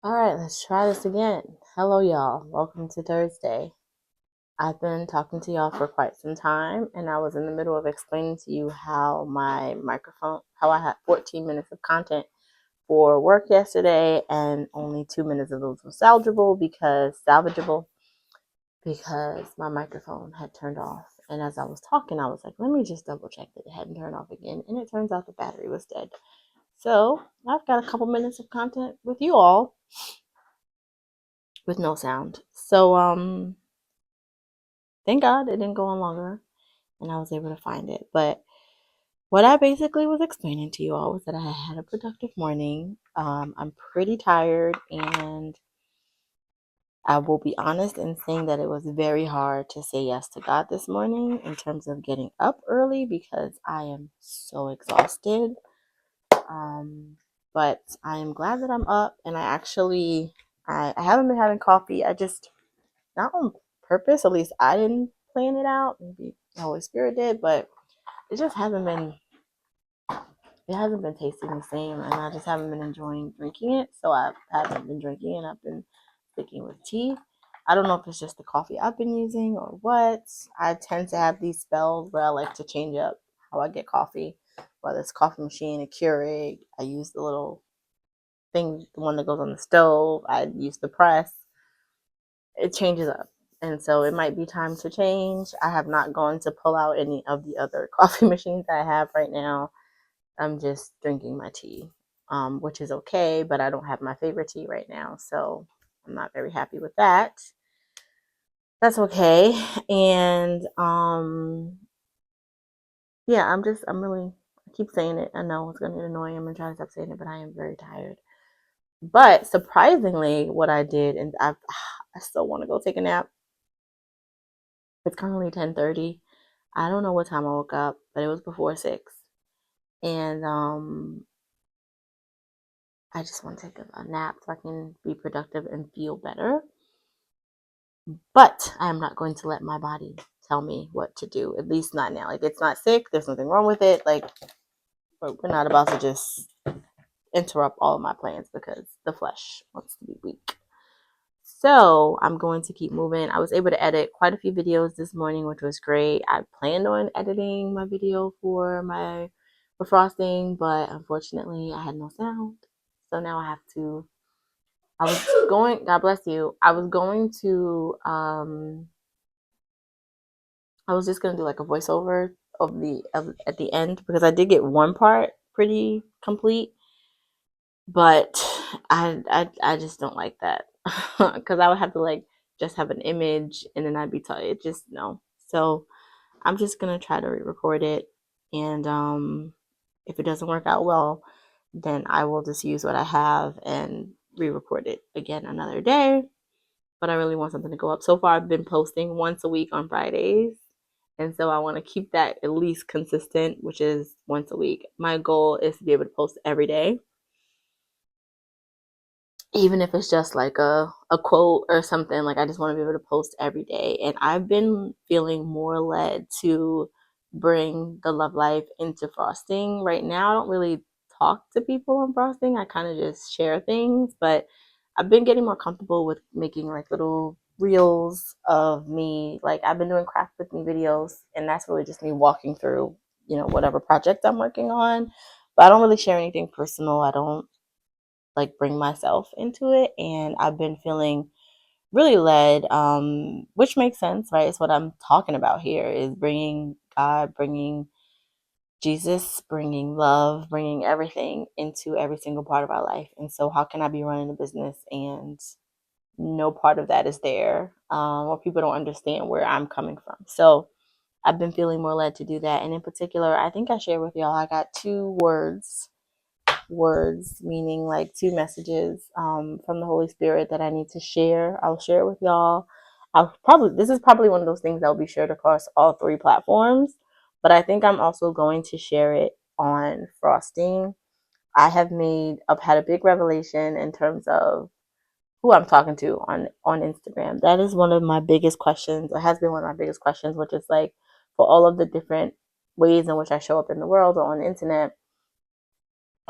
All right, let's try this again. Hello, y'all. Welcome to Thursday. I've been talking to y'all for quite some time, and I was in the middle of explaining to you how how I had 14 minutes of content for work yesterday, and only 2 minutes of those were salvageable because my microphone had turned off. And as I was talking, I was like, let me just double check that it hadn't turned off again. And it turns out the battery was dead. So I've got a couple minutes of content with you all with no sound. So thank God it didn't go on longer and I was able to find it. But what I basically was explaining to you all was that I had a productive morning. I'm pretty tired, and I will be honest in saying that it was very hard to say yes to God this morning in terms of getting up early because I am so exhausted. But I am glad that I'm up, and I haven't been having coffee. I just, not on purpose, at least I didn't plan it out. Maybe the Holy Spirit did, but it just hasn't been tasting the same, and I just haven't been enjoying drinking it. So I haven't been drinking, and I've been sticking with tea. I don't know if it's just the coffee I've been using or what. I tend to have these spells where I like to change up how I get coffee, whether it's coffee machine, a Keurig. I use the little thing, the one that goes on the stove. I use the press. It changes up. And so it might be time to change. I have not gone to pull out any of the other coffee machines I have right now. I'm just drinking my tea, which is okay, but I don't have my favorite tea right now. So I'm not very happy with that. That's okay. And yeah, I keep saying it. I know it's going to annoy you. I'm going to try to stop saying it, but I am very tired. But surprisingly, what I did, and I still want to go take a nap. It's currently 10:30. I don't know what time I woke up, but it was before 6. And I just want to take a nap so I can be productive and feel better. But I am not going to let my body tell me what to do, at least not now. Like, it's not sick, there's nothing wrong with it. Like, but we're not about to just interrupt all of my plans because the flesh wants to be weak. So I'm going to keep moving. I was able to edit quite a few videos this morning, which was great. I planned on editing my video for frosting, but unfortunately I had no sound. So now God bless you. I was just gonna do like a voiceover at the end because I did get one part pretty complete, but I just don't like that because I would have to like just have an image and then I'd be tired. Just no. So I'm just gonna try to re-record it, and if it doesn't work out well, then I will just use what I have and re-record it again another day. But I really want something to go up. So far, I've been posting once a week on Fridays, and so I want to keep that at least consistent, which is once a week. My goal is to be able to post every day, even if it's just like a quote or something. Like, I just want to be able to post every day. And I've been feeling more led to bring the love life into frosting. Right now, I don't really talk to people on frosting. I kind of just share things, but I've been getting more comfortable with making like little reels of me. Like, I've been doing craft with me videos, and that's really just me walking through, whatever project I'm working on. But I don't really share anything personal. I don't like bring myself into it, and I've been feeling really led, which makes sense, right? It's what I'm talking about here, is bringing God, bringing Jesus, bringing love, bringing everything into every single part of our life. And so how can I be running a business and no part of that is there, or people don't understand where I'm coming from? So I've been feeling more led to do that. And in particular, I think I shared with y'all, I got two words, meaning like two messages from the Holy Spirit that I need to share. I'll share it with y'all. This is probably one of those things that will be shared across all 3 platforms, but I think I'm also going to share it on frosting. I've had a big revelation in terms of who I'm talking to on Instagram. That is one of my biggest questions. It has been one of my biggest questions, which is like, for all of the different ways in which I show up in the world or on the internet,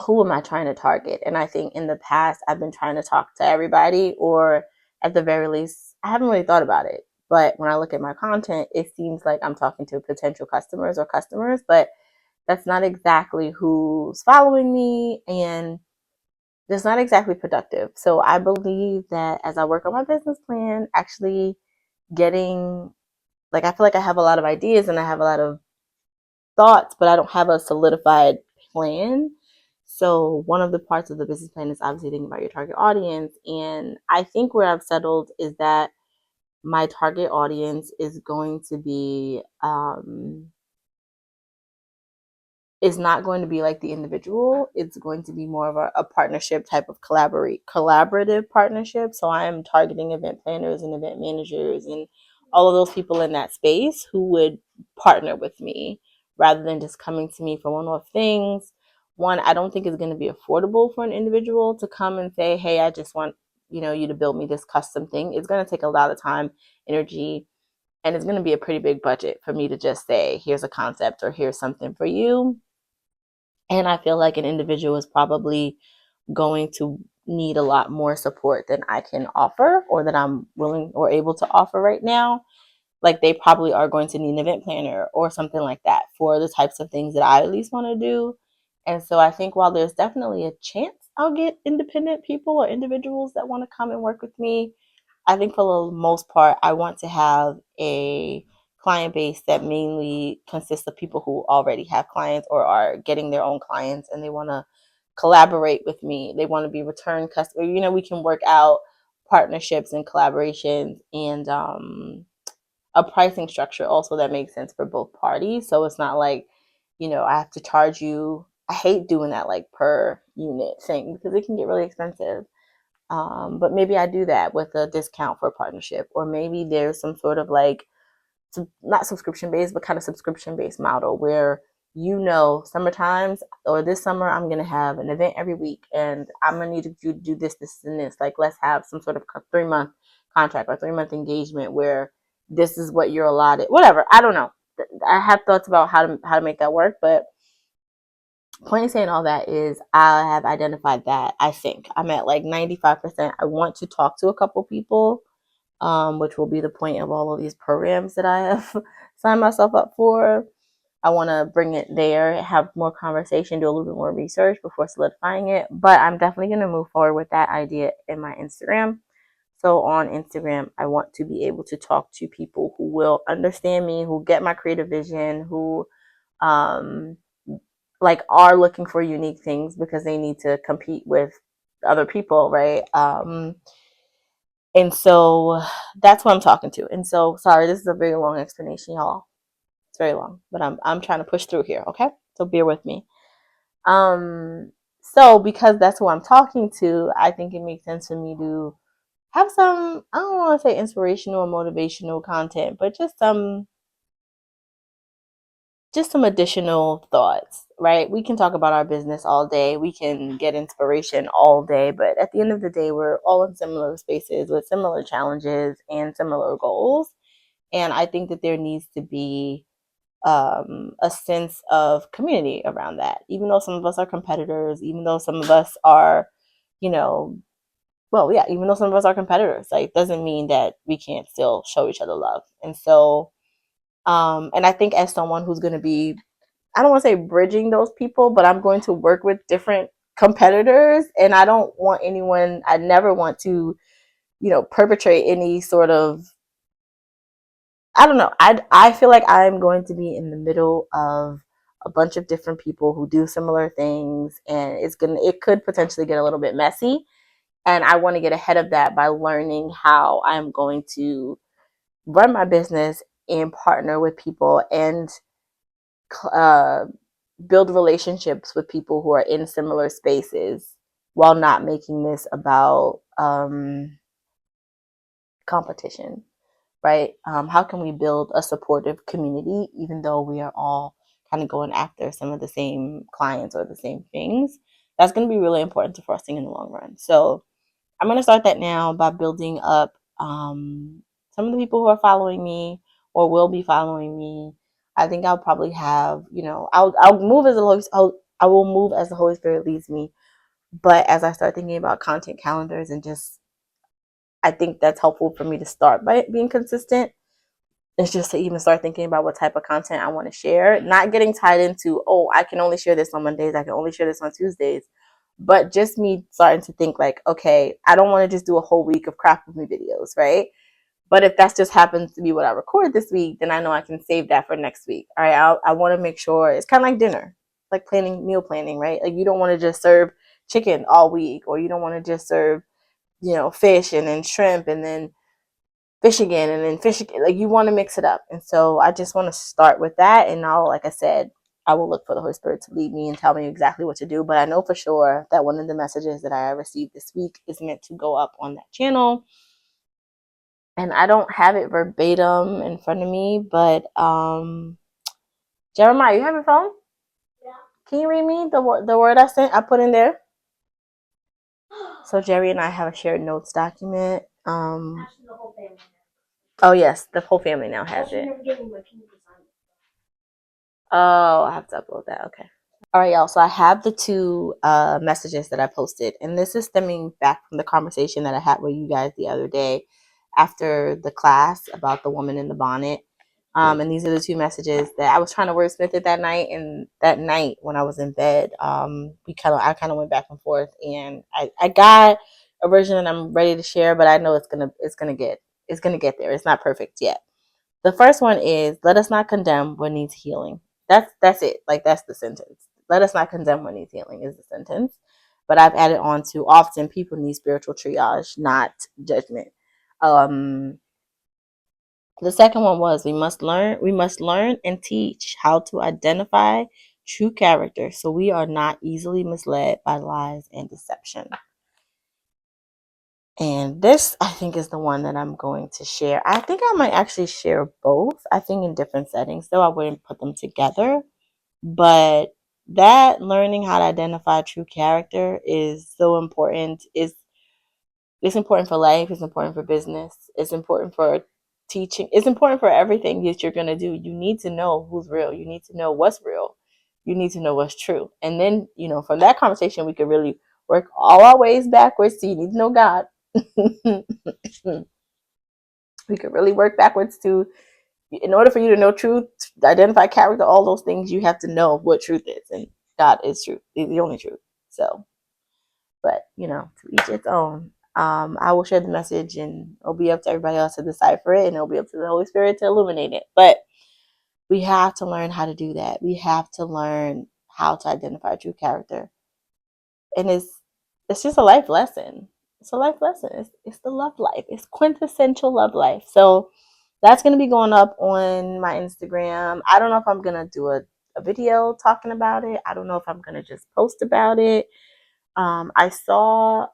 who am I trying to target? And I think in the past, I've been trying to talk to everybody, or at the very least, I haven't really thought about it. But when I look at my content, it seems like I'm talking to potential customers or customers, but that's not exactly who's following me, and that's not exactly productive. So I believe that as I work on my business plan, actually getting, like, I feel like I have a lot of ideas and I have a lot of thoughts, but I don't have a solidified plan. So one of the parts of the business plan is obviously thinking about your target audience. And I think where I've settled is that my target audience is going to be is not going to be like the individual. It's going to be more of a partnership type of collaborative partnership. So I am targeting event planners and event managers and all of those people in that space who would partner with me rather than just coming to me for one-off things. One, I don't think it's going to be affordable for an individual to come and say, hey, I just want, you to build me this custom thing. It's going to take a lot of time, energy, and it's going to be a pretty big budget for me to just say, here's a concept or here's something for you. And I feel like an individual is probably going to need a lot more support than I can offer, or that I'm willing or able to offer right now. Like, they probably are going to need an event planner or something like that for the types of things that I at least want to do. And so I think while there's definitely a chance I'll get independent people or individuals that want to come and work with me, I think for the most part, I want to have a client base that mainly consists of people who already have clients or are getting their own clients, and they want to collaborate with me. They want to be return customers. We can work out partnerships and collaborations, and a pricing structure also that makes sense for both parties. So it's not like, I have to charge you. I hate doing that like per unit thing because it can get really expensive. But maybe I do that with a discount for a partnership, or maybe there's some sort of like, not subscription based, but kind of subscription based model where, summer times or this summer, I'm going to have an event every week and I'm going to need to do this, this, and this. Like, let's have some sort of 3-month contract or 3-month engagement where this is what you're allotted, whatever. I don't know. I have thoughts about how to make that work, but point of saying all that is I have identified that I think I'm at like 95%. I want to talk to a couple people, which will be the point of all of these programs that I have signed myself up for. I want to bring it there, have more conversation, do a little bit more research before solidifying it. But I'm definitely going to move forward with that idea in my Instagram. So on Instagram, I want to be able to talk to people who will understand me, who get my creative vision, who um, like are looking for unique things because they need to compete with other people, right? And so that's what I'm talking to. And so, sorry, this is a very long explanation, y'all. It's very long, but I'm trying to push through here, okay? So bear with me. So because that's who I'm talking to, I think it makes sense for me to have some, I don't want to say inspirational or motivational content, but just some additional thoughts, right? We can talk about our business all day. We can get inspiration all day, but at the end of the day, we're all in similar spaces with similar challenges and similar goals. And I think that there needs to be a sense of community around that. Even though some of us are competitors, even though some of us are, you know, well, yeah, even though some of us are competitors, like, doesn't mean that we can't still show each other love. And so, and I think as someone who's going to be, I don't want to say bridging those people, but I'm going to work with different competitors, and I never want to, perpetrate any sort of, I don't know. I feel like I'm going to be in the middle of a bunch of different people who do similar things, and it could potentially get a little bit messy. And I want to get ahead of that by learning how I'm going to run my business and partner with people and uh, build relationships with people who are in similar spaces while not making this about competition, right? How can we build a supportive community even though we are all kind of going after some of the same clients or the same things? That's going to be really important to frosting in the long run. So I'm going to start that now by building up some of the people who are following me or will be following me. I think I'll probably have, I'll move as I will move as the Holy Spirit leads me. But as I start thinking about content calendars and just, I think that's helpful for me to start by being consistent. It's just to even start thinking about what type of content I want to share, not getting tied into, oh, I can only share this on Mondays, I can only share this on Tuesdays, but just me starting to think like, okay, I don't want to just do a whole week of craft with me videos, right? But if that just happens to be what I record this week, then I know I can save that for next week. All right, I want to make sure it's kind of like dinner, like planning, meal planning, right? Like you don't want to just serve chicken all week, or you don't want to just serve, fish and then shrimp and then fish again and then fish again. Like you want to mix it up. And so I just want to start with that. And now, like I said, I will look for the Holy Spirit to lead me and tell me exactly what to do. But I know for sure that one of the messages that I received this week is meant to go up on that channel. And I don't have it verbatim in front of me, but Jeremiah, you have your phone? Yeah. Can you read me the word I put in there? So Jerry and I have a shared notes document. Oh yes, the whole family now has it. Oh, I have to upload that. Okay. All right, y'all. So I have the two messages that I posted, and this is stemming back from the conversation that I had with you guys the other day after the class about the woman in the bonnet. And these are the two messages that I was trying to wordsmith it that night. And that night when I was in bed, I kind of went back and forth, and I got a version that I'm ready to share, but I know it's gonna get there. It's not perfect yet. The first one is, let us not condemn what needs healing. That's it. Like that's the sentence. Let us not condemn what needs healing is the sentence. But I've added on to, often people need spiritual triage, not judgment. The second one was, we must learn and teach how to identify true character so we are not easily misled by lies and deception. And this, I think, is the one that I'm going to share. I think I might actually share both. I think in different settings, though I wouldn't put them together. But that learning how to identify true character is so important. It's important for life. It's important for business. It's important for teaching. It's important for everything that you're going to do. You need to know who's real. You need to know what's real. You need to know what's true. And then, from that conversation, we could really work all our ways backwards. So you need to know God. We could really work backwards to, in order for you to know truth, identify character, all those things, you have to know what truth is. And God is truth. He's the only truth. So, but, to each its own. I will share the message, and it'll be up to everybody else to decipher it, and it'll be up to the Holy Spirit to illuminate it. But we have to learn how to do that. We have to learn how to identify true character. And it's just a life lesson. It's a life lesson. It's the love life. It's quintessential love life. So that's going to be going up on my Instagram. I don't know if I'm going to do a video talking about it. I don't know if I'm going to just post about it. I saw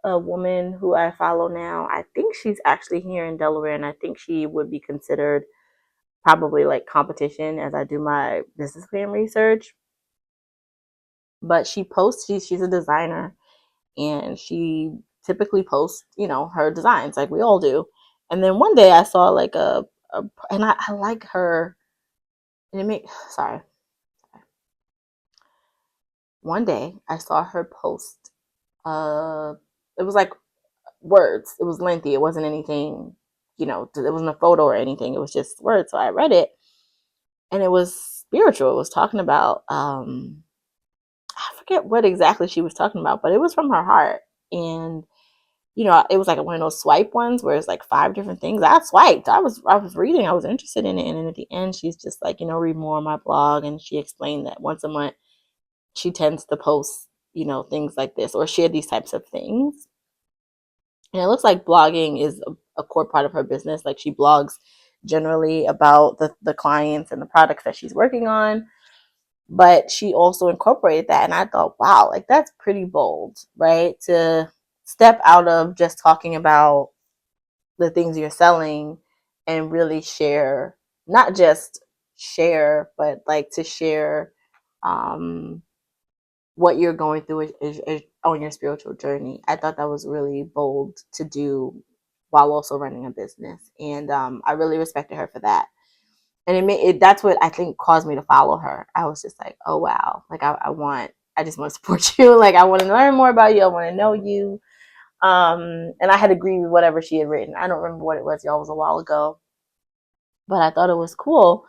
a woman who I follow now. I think she's actually here in Delaware, and I think she would be considered probably like competition as I do my business plan research. But she posts, she's a designer, and she typically posts, her designs like we all do. And then one day I saw like and I like her, and sorry. One day I saw her post, it was like words. It was lengthy. It wasn't anything, it wasn't a photo or anything. It was just words. So I read it, and it was spiritual. It was talking about, I forget what exactly she was talking about, but it was from her heart. And it was like one of those swipe ones where it's like 5 different things. I swiped. I was reading. I was interested in it. And then at the end, she's just like, read more on my blog. And she explained that once a month, she tends to post, things like this or share these types of things. And it looks like blogging is a core part of her business. Like she blogs generally about the clients and the products that she's working on. But she also incorporated that. And I thought, wow, like that's pretty bold, right? To step out of just talking about the things you're selling and really share, not just share, but like to share what you're going through is on your spiritual journey. I thought that was really bold to do while also running a business. And I really respected her for that. And that's what I think caused me to follow her. I was just like, oh wow, like I just want to support you. Like I want to learn more about you. I want to know you. And I had agreed with whatever she had written. I don't remember what it was, y'all. It was a while ago, but I thought it was cool.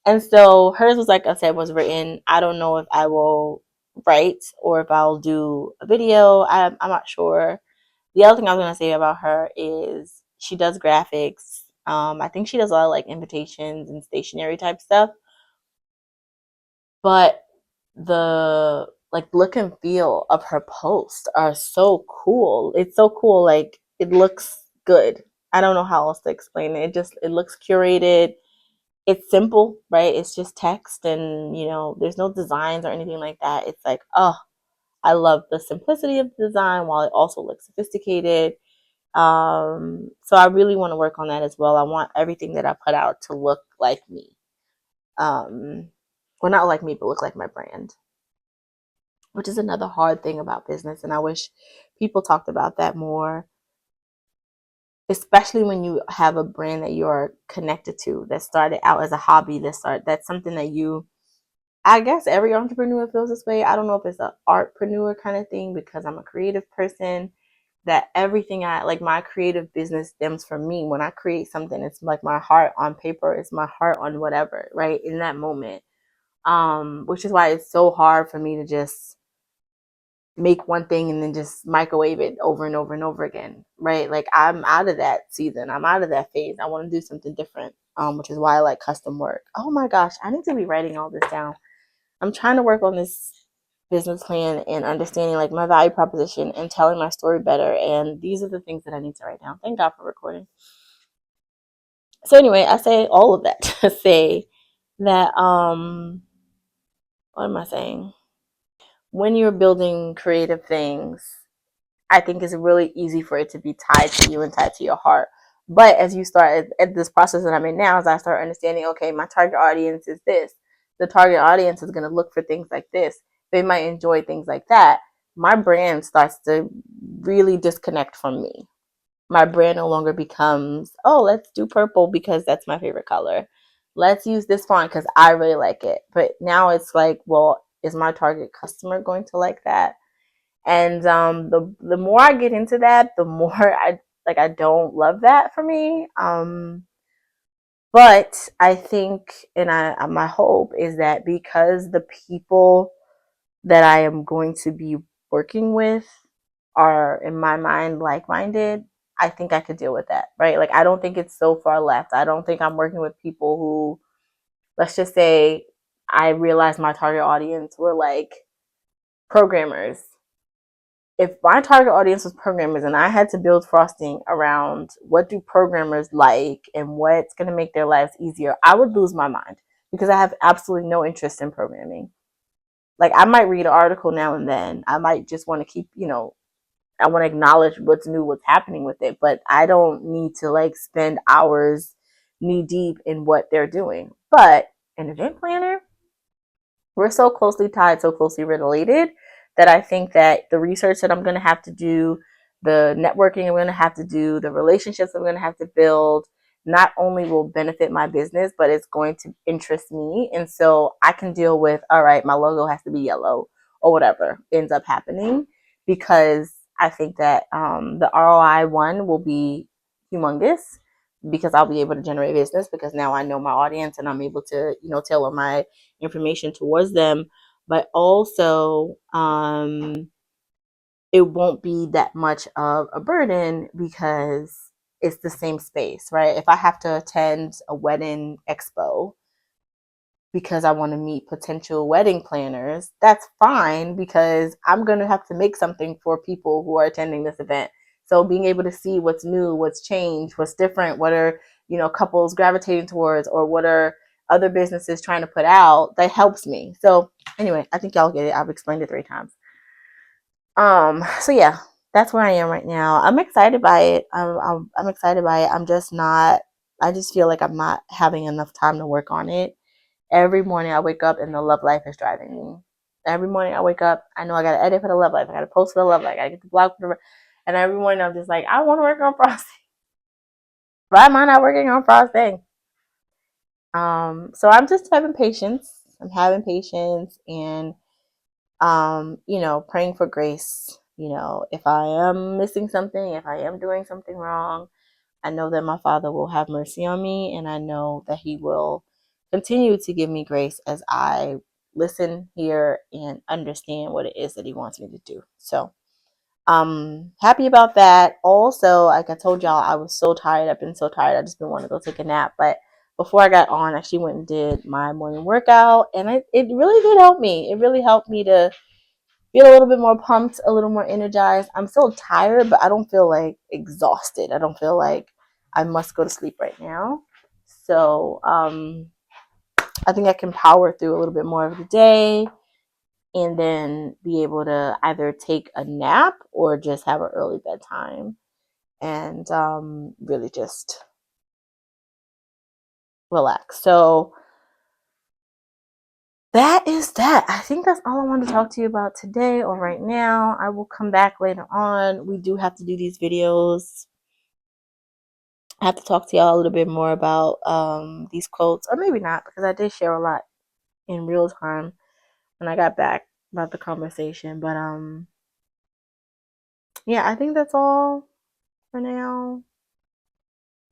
And so hers was, like I said, was written. I don't know if I will write or if I'll do a video. I'm not sure. The other thing I was gonna say about her is she does graphics. I think she does a lot of like invitations and stationery type stuff. But the like look and feel of her posts are so cool. It's so cool. Like it looks good. I don't know how else to explain it. It looks curated. It's simple, right? It's just text and there's no designs or anything like that. It's like, oh, I love the simplicity of the design while it also looks sophisticated. So I really want to work on that as well. I want everything that I put out to look like me. Well, not like me, but look like my brand, which is another hard thing about business. And I wish people talked about that more, especially when you have a brand that you're connected to that started out as a hobby, that's something that I guess every entrepreneur feels this way. I don't know if it's an artpreneur kind of thing because I'm a creative person, that everything like my creative business stems from me. When I create something, it's like my heart on paper, it's my heart on whatever, right? In that moment. Which is why it's so hard for me to just make one thing and then just microwave it over and over and over again, right? Like I'm out of that season. I'm out of that phase. I want to do something different, which is why I like custom work. Oh my gosh, I need to be writing all this down. I'm trying to work on this business plan and understanding like my value proposition and telling my story better. And these are the things that I need to write down. Thank God for recording. So anyway, I say all of that to say that what am I saying? When you're building creative things, I think it's really easy for it to be tied to you and tied to your heart. But as you start at this process that I'm in now, as I start understanding, okay, my target audience is this. The target audience is going to look for things like this. They might enjoy things like that. My brand starts to really disconnect from me. My brand no longer becomes, oh, let's do purple because that's my favorite color. Let's use this font because I really like it. But now it's like, well, is my target customer going to like that? And the more I get into that, the more I don't love that for me. But I think, and my hope is that because the people that I am going to be working with are, in my mind, like-minded, I think I could deal with that, right? Like I don't think it's so far left. I don't think I'm working with people who, let's just say, I realized my target audience were like programmers. If my target audience was programmers and I had to build frosting around what do programmers like and what's going to make their lives easier, I would lose my mind because I have absolutely no interest in programming. Like I might read an article now and then. I might just want to keep, I want to acknowledge what's new, what's happening with it, but I don't need to like spend hours knee deep in what they're doing. But an event planner, we're so closely tied, so closely related that I think that the research that I'm going to have to do, the networking I'm going to have to do, the relationships I'm going to have to build, not only will benefit my business, but it's going to interest me. And so I can deal with, all right, my logo has to be yellow or whatever ends up happening, because I think that the ROI one will be humongous because I'll be able to generate business because now I know my audience and I'm able to, tailor my information towards them. But also, it won't be that much of a burden because it's the same space, right? If I have to attend a wedding expo because I want to meet potential wedding planners, that's fine because I'm going to have to make something for people who are attending this event. So being able to see what's new, what's changed, what's different, what are, couples gravitating towards, or what are other businesses trying to put out, that helps me. So anyway, I think y'all get it. I've explained it 3 times. So yeah, that's where I am right now. I'm excited by it. I'm excited by it. I just feel like I'm not having enough time to work on it. Every morning I wake up and the love life is driving me. Every morning I wake up, I know I gotta edit for the love life. I gotta post for the love life. I gotta get the blog for the, and every morning I'm just like, I want to work on frosting. Why am I not working on frosting? So I'm just having patience. I'm having patience and praying for grace. If I am missing something, if I am doing something wrong, I know that my Father will have mercy on me, and I know that He will continue to give me grace as I listen, hear, and understand what it is that He wants me to do. So happy about that. Also, like I told y'all, I was so tired. I've been so tired. I just been wanting to go take a nap. But before I got on, I actually went and did my morning workout, and it really did help me. It really helped me to feel a little bit more pumped, a little more energized. I'm still tired, but I don't feel like exhausted. I don't feel like I must go to sleep right now. So I think I can power through a little bit more of the day and then be able to either take a nap or just have an early bedtime and really just relax. So that is that. I think that's all I wanted to talk to you about today or right now. I will come back later on. We do have to do these videos. I have to talk to y'all a little bit more about these quotes, or maybe not, because I did share a lot in real time when I got back about the conversation. But yeah, I think that's all for now.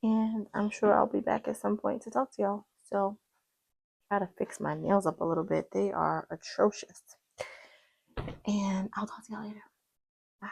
And I'm sure I'll be back at some point to talk to y'all. So try to fix my nails up a little bit. They are atrocious. And I'll talk to y'all later. Bye.